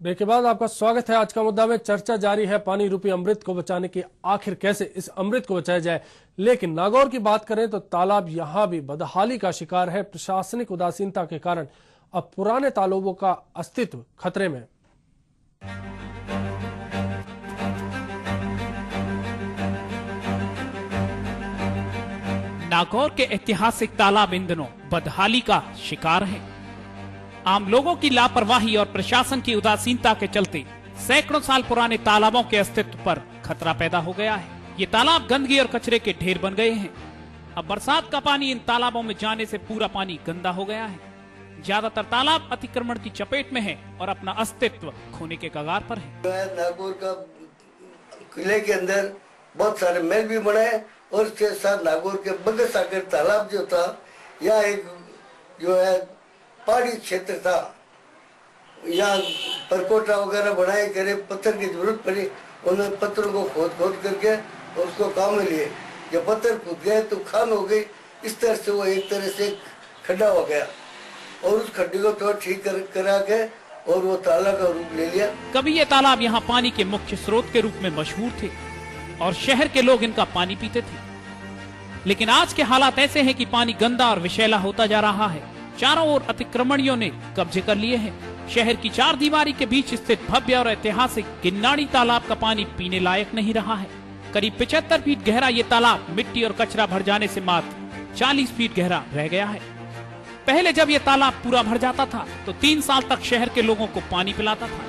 Break के बाद आपका स्वागत है। आज का मुद्दा में चर्चा जारी है पानी रूपी अमृत को बचाने की, आखिर कैसे इस अमृत को बचाया जाए। लेकिन नागौर की बात करें तो तालाब यहां भी बदहाली का शिकार है। प्रशासनिक उदासीनता के कारण अब पुराने तालाबों का अस्तित्व खतरे में। नागौर के ऐतिहासिक तालाब इन दिनों बदहाली का शिकार हैं। आम लोगों की लापरवाही और प्रशासन की उदासीनता के चलते सैकड़ों साल पुराने तालाबों के अस्तित्व पर खतरा पैदा हो गया है। ये तालाब गंदगी और कचरे के ढेर बन गए हैं। अब बरसात का पानी इन तालाबों में जाने से पूरा पानी गंदा हो गया है। ज्यादातर तालाब अतिक्रमण की चपेट में है और अपना अस्तित्व खोने के कगार पर है। नागौर का किले के अंदर बहुत सारे महल भी बनाए और इसके साथ नागौर के बगल सागर तालाब जो था, यह एक जो है पहाड़ी क्षेत्र था। यहाँ परकोटा वगैरह बनाए करे, पत्थर की जरूरत पड़ी, उन्होंने पत्थरों को खोद करके उसको काम में लिए। जब पत्थर कूद गए तो खान हो गई। इस तरह से वो एक तरह से खड्डा हो गया और उस खड्डे को तो ठीक करा के और वो तालाब का रूप ले लिया। कभी ये तालाब यहाँ पानी के मुख्य स्रोत के रूप में मशहूर थे और शहर के लोग इनका पानी पीते थे। लेकिन आज के हालात ऐसे हैं कि पानी गंदा और विषैला होता जा रहा है। चारों ओर अतिक्रमणियों ने कब्जे कर लिए हैं। शहर की चार दीवारी के बीच स्थित भव्य और ऐतिहासिक गिन्नाणी तालाब का पानी पीने लायक नहीं रहा है। करीब 75 फीट गहरा ये तालाब मिट्टी और कचरा भर जाने से मात्र 40 फीट गहरा रह गया है। पहले जब ये तालाब पूरा भर जाता था तो 3 साल तक शहर के लोगों को पानी पिलाता था।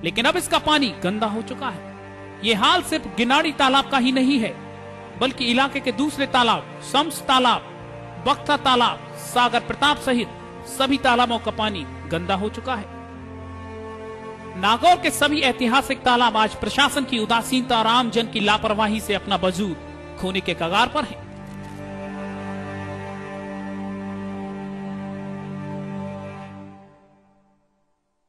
लेकिन अब इसका पानी गंदा हो चुका है। ये हाल सिर्फ गिन्नाणी तालाब का ही नहीं है, बल्कि इलाके के दूसरे तालाब शम्स तालाब, बख्ता तालाब, सागर प्रताप सहित सभी तालाबों का पानी गंदा हो चुका है। नागौर के सभी ऐतिहासिक तालाब आज प्रशासन की उदासीनता और आम जन की लापरवाही से अपना वजूद खोने के कगार पर हैं।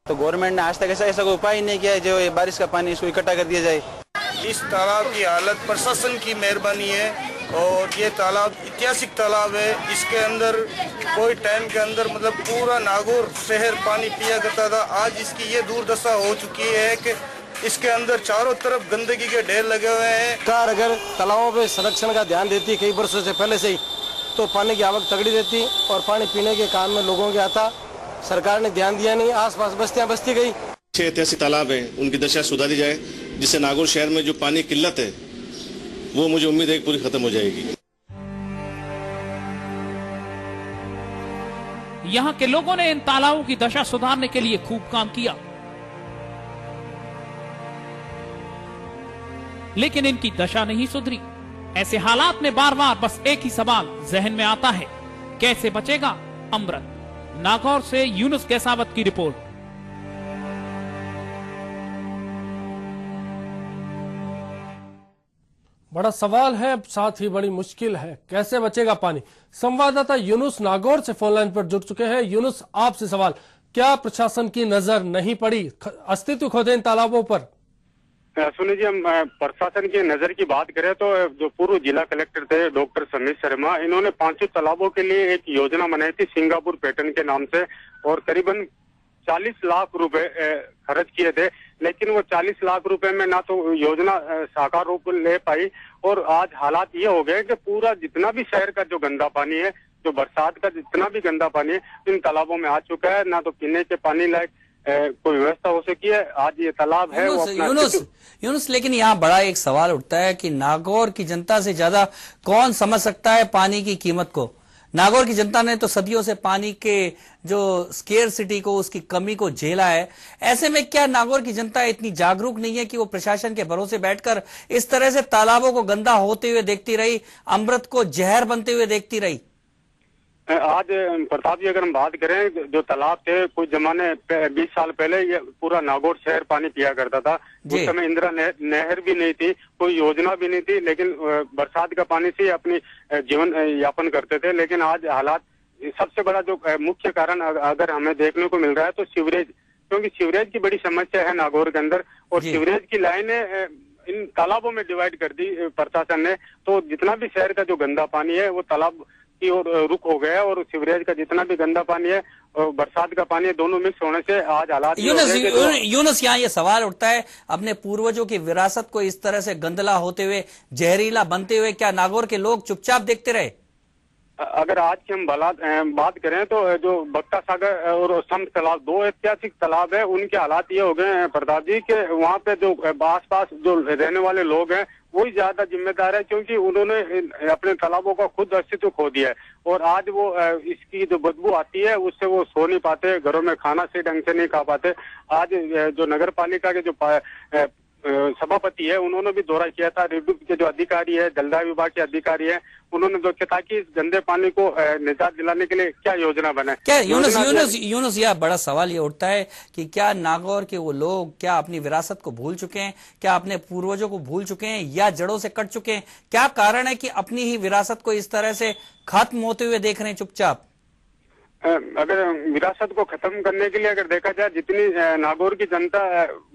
तो गवर्नमेंट ने आज तक ऐसा कोई उपाय नहीं किया है जो ये बारिश का पानी इसको इकट्ठा कर दिया जाए। इस तालाब की हालत प्रशासन की मेहरबानी है और ये तालाब ऐतिहासिक तालाब है। इसके अंदर कोई टाइम के अंदर मतलब पूरा नागौर शहर पानी पिया करता था। आज इसकी ये दुर्दशा हो चुकी है कि इसके अंदर चारों तरफ गंदगी के ढेर लगे हुए हैं। सरकार अगर तालाबों पे संरक्षण का ध्यान देती कई वर्षों से पहले से ही, तो पानी की आवक तगड़ी रहती और पानी पीने के काम में लोगों के आता। सरकार ने ध्यान दिया नहीं, आसपास बस्तियां बसती गई। ऐतिहासिक तालाब है, उनकी दशा सुधारी जाए जिससे नागौर शहर में जो पानी किल्लत है वो मुझे उम्मीद है पूरी खत्म हो जाएगी। यहाँ के लोगों ने इन तालाबों की दशा सुधारने के लिए खूब काम किया, लेकिन इनकी दशा नहीं सुधरी। ऐसे हालात में बार बार बस एक ही सवाल जहन में आता है, कैसे बचेगा अमृत। नागौर से यूनुस कैसावत की रिपोर्ट। बड़ा सवाल है, साथ ही बड़ी मुश्किल है, कैसे बचेगा पानी। संवाददाता यूनुस नागौर से फोन लाइन पर जुड़ चुके हैं। यूनुस, आपसे सवाल, क्या प्रशासन की नजर नहीं पड़ी, अस्तित्व खोदे इन तालाबों पर? सुनिए जी, हम प्रशासन की नजर की बात करें तो जो पूर्व जिला कलेक्टर थे डॉक्टर समीर शर्मा, इन्होंने 5 तालाबों के लिए एक योजना बनाई थी सिंगापुर पैटर्न के नाम से और करीबन 40 लाख रुपए खर्च किए थे। लेकिन वो 40 लाख रुपए में ना तो योजना साकार रूप ले पाई और आज हालात ये हो गए कि पूरा जितना भी शहर का जो गंदा पानी है, जो बरसात का जितना भी गंदा पानी है, इन तालाबों में आ चुका है। ना तो पीने के पानी लायक कोई व्यवस्था हो सकी है। आज ये तालाब है वो अपना यूनुस, लेकिन यहाँ बड़ा एक सवाल उठता है कि नागौर की जनता से ज्यादा कौन समझ सकता है पानी की कीमत को। नागौर की जनता ने तो सदियों से पानी के जो स्केर्सिटी को, उसकी कमी को झेला है। ऐसे में क्या नागौर की जनता इतनी जागरूक नहीं है कि वो प्रशासन के भरोसे बैठकर इस तरह से तालाबों को गंदा होते हुए देखती रही, अमृत को जहर बनते हुए देखती रही? आज प्रताप जी, अगर हम बात करें, जो तालाब थे कुछ जमाने 20 साल पहले ये पूरा नागौर शहर पानी पिया करता था। उस समय इंदिरा नहर भी नहीं थी, कोई योजना भी नहीं थी, लेकिन बरसात का पानी से अपनी जीवन यापन करते थे। लेकिन आज हालात, सबसे बड़ा जो मुख्य कारण अगर हमें देखने को मिल रहा है तो सीवरेज, क्योंकि सीवरेज की बड़ी समस्या है नागौर के अंदर, और सीवरेज की लाइनें इन तालाबों में डिवाइड कर दी प्रशासन ने। तो जितना भी शहर का जो गंदा पानी है वो तालाब की ओर रुख हो गया, और सीवरेज का जितना भी गंदा पानी है और बरसात का पानी है, दोनों मिक्स होने से आज हालात यूनुस यहाँ ये सवाल उठता है, अपने पूर्वजों की विरासत को इस तरह से गंदला होते हुए, जहरीला बनते हुए क्या नागौर के लोग चुपचाप देखते रहे? अगर आज की हम बात करें तो जो बक्ता सागर और समत तालाब, दो ऐतिहासिक तालाब है, उनके हालात ये हो गए हैं प्रताप जी के वहाँ पे जो आसपास जो रहने वाले लोग हैं वही ज्यादा जिम्मेदार है, क्योंकि उन्होंने अपने तालाबों का खुद अस्तित्व खो दिया है। और आज वो इसकी जो बदबू आती है उससे वो सो नहीं पाते, घरों में खाना से ढंग से नहीं खा पाते। आज जो नगर पालिका के जो सभापति है उन्होंने भी दौरा किया था, रेडू के जो अधिकारी है, जलदाय विभाग के अधिकारी है, उन्होंने जो किया ताकि इस गंदे पानी को निजात दिलाने के लिए क्या योजना बनाए। क्या यूनुस यह बड़ा सवाल ये उठता है कि क्या नागौर के वो लोग क्या अपनी विरासत को भूल चुके हैं, क्या अपने पूर्वजों को भूल चुके हैं, या जड़ों से कट चुके हैं? क्या कारण है कि अपनी ही विरासत को इस तरह से खत्म होते हुए देख रहे हैं चुपचाप? अगर विरासत को खत्म करने के लिए अगर देखा जाए, जितनी नागौर की जनता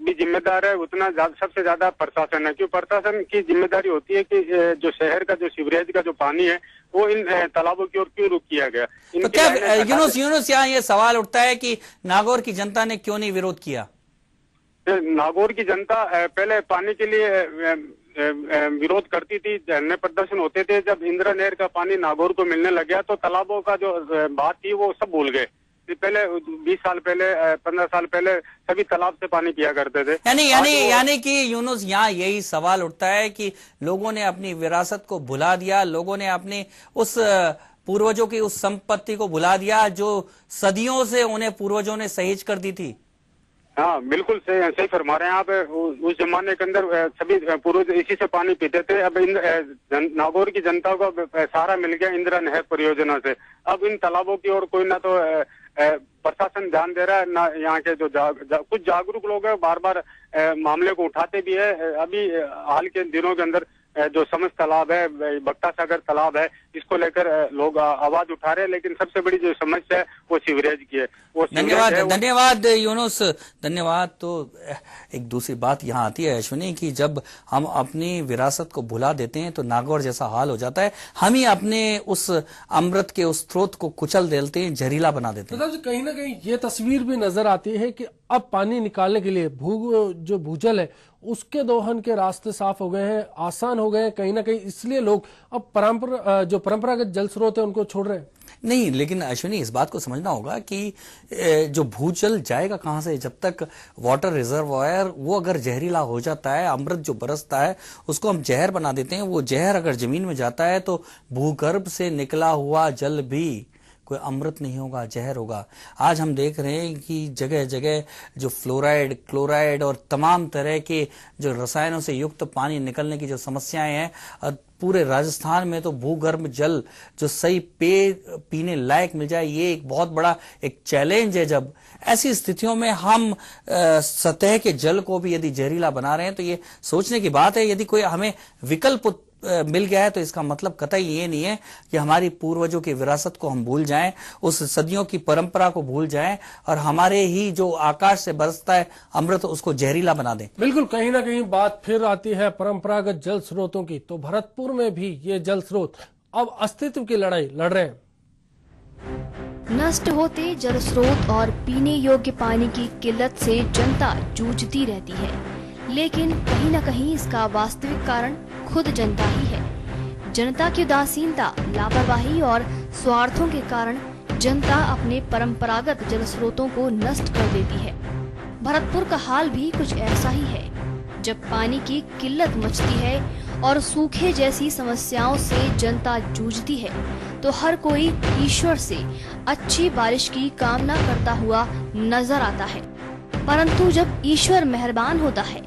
भी जिम्मेदार है उतना सबसे ज्यादा प्रशासन है, क्योंकि प्रशासन की जिम्मेदारी होती है कि जो शहर का जो सीवरेज का जो पानी है वो इन तालाबों की ओर क्यों रुख किया गया। तो क्या यूनुस यहाँ ये सवाल उठता है कि नागौर की जनता ने क्यों नहीं विरोध किया? नागौर की जनता पहले पानी के लिए विरोध करती थी, धरने प्रदर्शन होते थे। जब इंदिरा नहर का पानी नागौर को मिलने लग गया तो तालाबों का जो बात थी वो सब भूल गए। पहले 20 साल पहले 15 साल पहले सभी तालाब से पानी पिया करते थे। यानी कि यूनुस यहाँ यही सवाल उठता है कि लोगों ने अपनी विरासत को भुला दिया, लोगों ने अपनी उस पूर्वजों की उस संपत्ति को भुला दिया जो सदियों से उन्हें पूर्वजों ने सहेज कर दी थी। हाँ, बिल्कुल सही फरमा रहे हैं आप। उस जमाने के अंदर सभी पूर्वज इसी से पानी पीते थे। अब नागौर की जनता को सहारा मिल गया इंदिरा नहर परियोजना से। अब इन तालाबों की ओर कोई ना तो प्रशासन ध्यान दे रहा है, ना यहाँ के जो कुछ जागरूक लोग हैं बार बार मामले को उठाते भी है। अभी हाल के दिनों के अंदर जो समस्त तालाब है, बक्ता सागर तालाब है, इसको लेकर लोग आवाज उठा रहे हैं, लेकिन सबसे बड़ी जो समस्या है वो सीवरेज की है। धन्यवाद यूनुस, धन्यवाद। तो एक दूसरी बात यहाँ आती है अश्विनी कि जब हम अपनी विरासत को भुला देते हैं तो नागौर जैसा हाल हो जाता है, हम ही अपने उस अमृत के उस स्रोत को कुचल देते हैं, जहरीला बना देते हैं। मतलब कहीं ना कहीं ये तस्वीर भी नजर आती है कि अब पानी निकालने के लिए जो भूजल है उसके दोहन के रास्ते साफ हो गए हैं, आसान हो गए हैं कहीं ना कहीं, इसलिए लोग अब परंपरागत जल स्रोत है उनको छोड़ रहे हैं। नहीं, लेकिन अश्विनी इस बात को समझना होगा कि जो भूजल जाएगा कहां से? जब तक वाटर रिजर्वायर वो अगर जहरीला हो जाता है, अमृत जो बरसता है उसको हम जहर बना देते हैं, वो जहर अगर जमीन में जाता है तो भूगर्भ से निकला हुआ जल भी कोई अमृत नहीं होगा, जहर होगा। आज हम देख रहे हैं कि जगह जगह जो फ्लोराइड, क्लोराइड और तमाम तरह के जो रसायनों से युक्त पानी निकलने की जो समस्याएं हैं, पूरे राजस्थान में तो भूगर्भ जल जो सही पीने लायक मिल जाए ये एक बहुत बड़ा एक चैलेंज है। जब ऐसी स्थितियों में हम सतह के जल को भी यदि जहरीला बना रहे हैं तो ये सोचने की बात है। यदि कोई हमें विकल्प मिल गया है तो इसका मतलब कतई ये नहीं है कि हमारी पूर्वजों की विरासत को हम भूल जाएं, उस सदियों की परंपरा को भूल जाएं और हमारे ही जो आकाश से बरसता है अमृत उसको जहरीला बना दें। बिल्कुल, कहीं ना कहीं बात फिर आती है परंपरागत जल स्रोतों की। तो भरतपुर में भी ये जल स्रोत अब अस्तित्व की लड़ाई लड़ रहे हैं। नष्ट होते जल स्रोत और पीने योग्य पानी की किल्लत से जनता जूझती रहती है, लेकिन कहीं न कहीं इसका वास्तविक कारण खुद जनता ही है। जनता की उदासीनता, लापरवाही और स्वार्थों के कारण जनता अपने परंपरागत जल स्रोतों को नष्ट कर देती है। भरतपुर का हाल भी कुछ ऐसा ही है। जब पानी की किल्लत मचती है और सूखे जैसी समस्याओं से जनता जूझती है तो हर कोई ईश्वर से अच्छी बारिश की कामना करता हुआ नजर आता है। परंतु जब ईश्वर मेहरबान होता है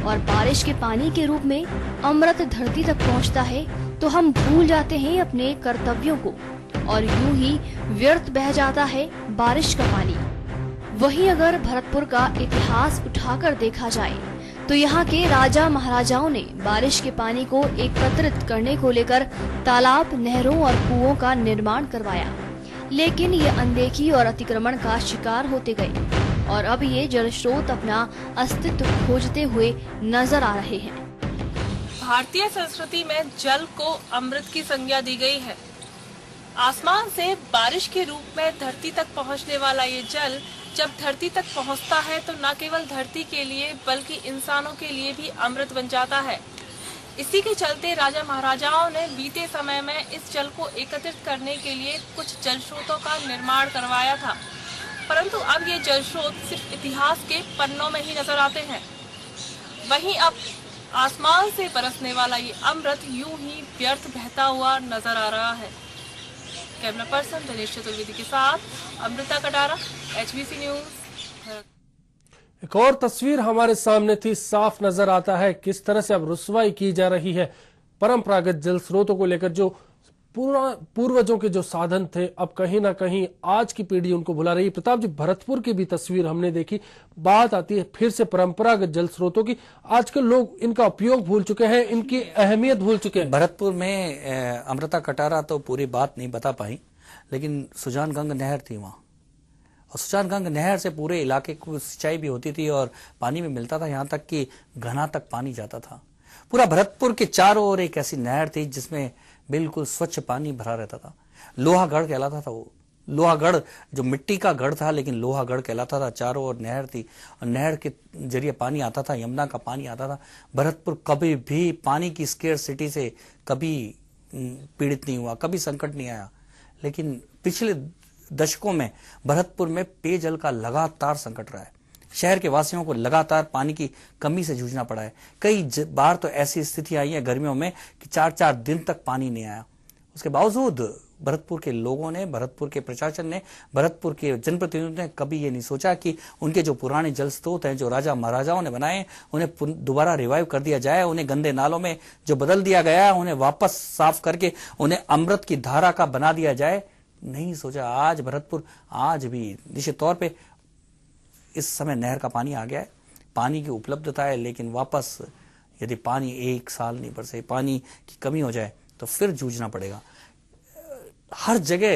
और बारिश के पानी के रूप में अमृत धरती तक पहुंचता है तो हम भूल जाते हैं अपने कर्तव्यों को और यूं ही व्यर्थ बह जाता है बारिश का पानी। वहीं अगर भरतपुर का इतिहास उठाकर देखा जाए तो यहाँ के राजा महाराजाओं ने बारिश के पानी को एकत्रित करने को लेकर तालाब, नहरों और कुओं का निर्माण करवाया, लेकिन ये अनदेखी और अतिक्रमण का शिकार होते गए और अब ये जल स्रोत अपना अस्तित्व खोजते हुए नजर आ रहे हैं। भारतीय संस्कृति में जल को अमृत की संज्ञा दी गई है। आसमान से बारिश के रूप में धरती तक पहुंचने वाला ये जल जब धरती तक पहुंचता है तो न केवल धरती के लिए बल्कि इंसानों के लिए भी अमृत बन जाता है। इसी के चलते राजा महाराजाओं ने बीते समय में इस जल को एकत्रित करने के लिए कुछ जल स्रोतों का निर्माण करवाया था, परंतु अब ये जल स्रोत सिर्फ इतिहास के पन्नों में ही नजर आते हैं। वहीं अब आसमान से बरसने वाला ये अमृत यूं ही व्यर्थ बहता हुआ नजर आ रहा है। कैमरा पर्सन दिनेश चतुर्वेदी के साथ अमृता कटारा, HBC न्यूज। एक और तस्वीर हमारे सामने थी, साफ नजर आता है किस तरह से अब रुसवाई की जा रही है। परंपरागत जल स्रोतों को लेकर जो पूर्वजों के जो साधन थे, अब कहीं ना कहीं आज की पीढ़ी उनको भुला रही है। प्रताप जी, भरतपुर की भी तस्वीर हमने देखी। बात आती है फिर से परंपरागत जल स्रोतों की। आजकल लोग इनका उपयोग भूल चुके हैं, इनकी अहमियत भूल चुके हैं। भरतपुर में अमृता कटारा तो पूरी बात नहीं बता पाई, लेकिन सुजानगंग नहर थी वहां, और सुजानगंग नहर से पूरे इलाके को सिंचाई भी होती थी और पानी भी मिलता था, यहाँ तक कि घना तक पानी जाता था। पूरा भरतपुर के चारों ओर एक ऐसी नहर थी जिसमें बिल्कुल स्वच्छ पानी भरा रहता था। लोहागढ़ कहलाता था वो। लोहागढ़ जो मिट्टी का गढ़ था, लेकिन लोहागढ़ कहलाता था। चारों ओर नहर थी और नहर के जरिए पानी आता था, यमुना का पानी आता था। भरतपुर कभी भी पानी की स्केर्सिटी से कभी पीड़ित नहीं हुआ, कभी संकट नहीं आया। लेकिन पिछले दशकों में भरतपुर में पेयजल का लगातार संकट रहा है। शहर के वासियों को लगातार पानी की कमी से जूझना पड़ा है। कई बार तो ऐसी स्थिति आई है गर्मियों में कि 4-4 दिन तक पानी नहीं आया। उसके बावजूद भरतपुर के लोगों ने, भरतपुर के प्रशासन ने, भरतपुर के जनप्रतिनिधियों ने कभी ये नहीं सोचा कि उनके जो पुराने जल स्रोत हैं, जो राजा महाराजाओं ने बनाए, उन्हें दोबारा रिवाइव कर दिया जाए। उन्हें गंदे नालों में जो बदल दिया गया है, उन्हें वापस साफ करके उन्हें अमृत की धारा का बना दिया जाए। नहीं सोचा। आज भरतपुर आज भी निश्चित तौर पे इस समय नहर का पानी आ गया है, पानी की उपलब्धता है, लेकिन वापस यदि पानी 1 साल नहीं बरसे, पानी की कमी हो जाए तो फिर जूझना पड़ेगा। हर जगह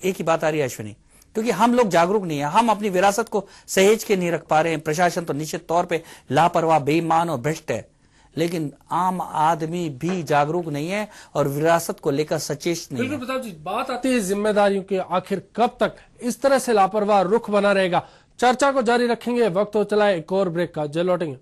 एक ही बात आ रही है अश्विनी, क्योंकि हम लोग जागरूक नहीं है। हम अपनी विरासत को सहेज के नहीं रख पा रहे हैं। प्रशासन तो निश्चित तौर पे लापरवाह, बेईमान और भ्रष्ट है, लेकिन आम आदमी भी जागरूक नहीं है और विरासत को लेकर सचेत नहीं है। बिल्कुल प्रताप जी, बात आती है जिम्मेदारियों की। आखिर कब तक इस तरह से लापरवाह रुख बना रहेगा? चर्चा को जारी रखेंगे। वक्त हो चला है एक और ब्रेक का। जय लौटेंगे।